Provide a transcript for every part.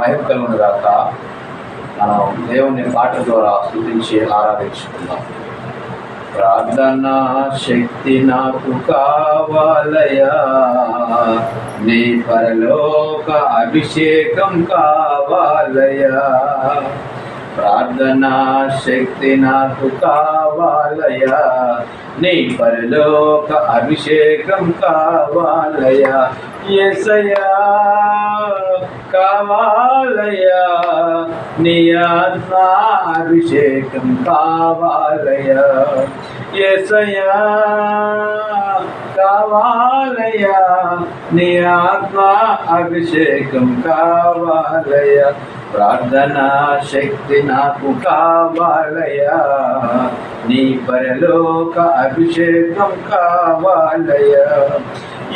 మహిమ కలుగును గాక. మనం దేవుని పాట ద్వారా స్తుతించి ఆరాధించుకుందాం. ప్రార్థనా శక్తి నాకు కావాలయా, నీ పరలోక అభిషేకం కావాలయా. ప్రార్థనా శక్తి నాకు కావాలయా, నీ పరలోక అభిషేకం కావాలయా. యేసయ్యా కావాలయా, నీ ఆత్మ అభిషేకం కావాలయా. యేసయ్యా కావాలయా, నీ ఆత్మ అభిషేకం కావాలయా. ప్రార్థనా శక్తి నాకు కావాలయా, నీ పరలోక అభిషేకం కావాలయా.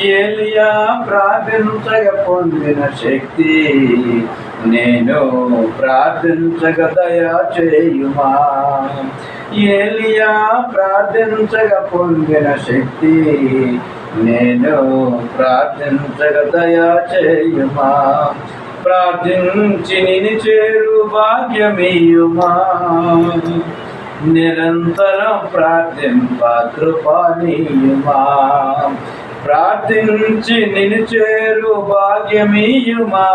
ఏలియా ప్రార్థించగ పొందిన శక్తి నేను ప్రార్థించగ దయా చేయుమా. ఏలియా ప్రార్థించగ పొందిన శక్తి నేను ప్రార్థించగ దయా చేయుమా. ప్రార్థించి నిన్ను చేరు భాగ్యమీయుమా. నిరంతరం ప్రార్థింప కృపనీయుమా. ప్రార్థించి నిన్ను చేరు భాగ్యమీయుమా.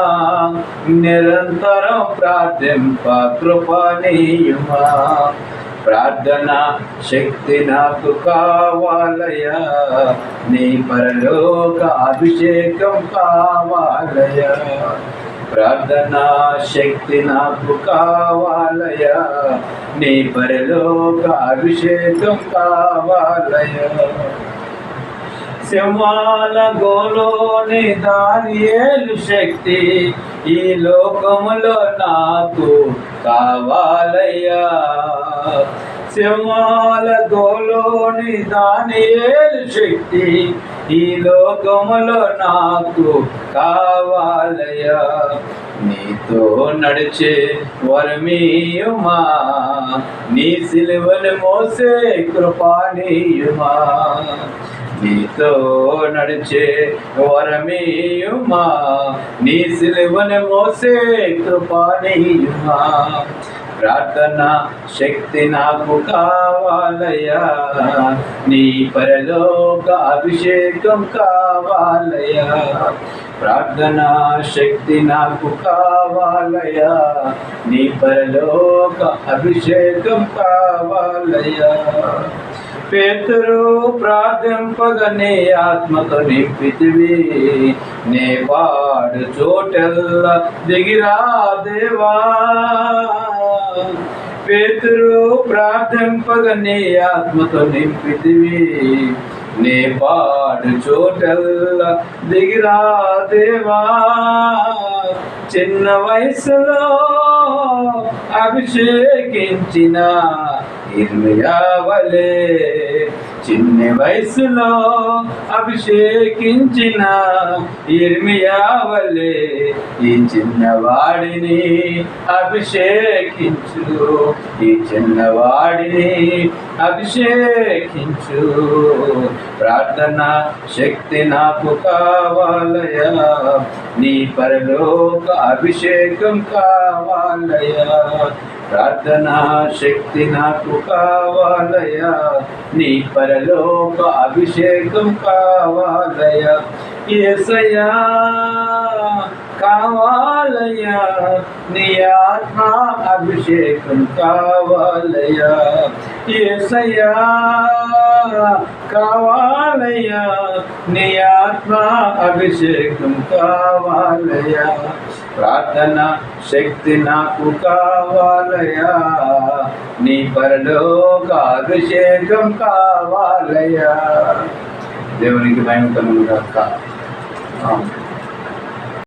నిరంతరం ప్రార్థింప కృపనీయుమా. ప్రార్థనా శక్తి నాకు కావాలయా, నీ పరలోక అభిషేకం కావాలయా. ప్రార్థనా శక్తి నాకు కావాలయా, నీ పరలోక అభిషేకం కావాలయా. సింహాల గోలోని దానియేలు శక్తి ఈ లోకములో నాకు కావాలయ్యా. సింహాల గోలోని దానియేలు శక్తి ఈ లోకములో నాకు కావాలయ్యా. నీతో నడిచే వరమీయుమా, నీ సిలువను మోసే కృపానీయుమా. నీతో నడిచే వరమీయుమా, నీ సిలువను మోసే కృపానీయుమా. ప్రార్థనా శక్తి నాకు కావాలయా, నీ పరలోక అభిషేకం కావాలయా. ప్రార్థనా శక్తి నాకు కావాలయా, నీ పరలోక అభిషేకం కావాలయా. పేతురు ప్రార్థింపగనే ఆత్మతో నింపితివి, నే పాడు చోటల్లా దిగిరా దేవా. పేతురు ప్రార్థింపగనే ఆత్మతో నింపితివి, నే పాడు చోటల్లా దిగిరా దేవా. చిన్న వయసులో అభిషేకించిన ఇర్మియా వలే, చిన్న వయసులో అభిషేకించిన ఇర్మియా వలే ఈ చిన్నవాడిని అభిషేకించు. ఈ చిన్నవాడిని అభిషేకించు. ప్రార్థనా శక్తి నాకు కావాలయా, నీ పరలోక అభిషేకం కావాలయా. ప్రార్థనా శక్తి నాకు కావాలయా, నీ పరలోక అభిషేకం కావాలయా. యేసయ్యా కావాలయా, నీ ఆత్మ అభిషేకం కావాలయా. యేసయ్యా కావాలయా, నీ ఆత్మ అభిషేకం కావాలయా. ప్రార్థనా శక్తి నాకు కావాలయా, నీ పరలోక అభిషేకం కావాలయా. దేవునికి మహిమ కలుగును గాక.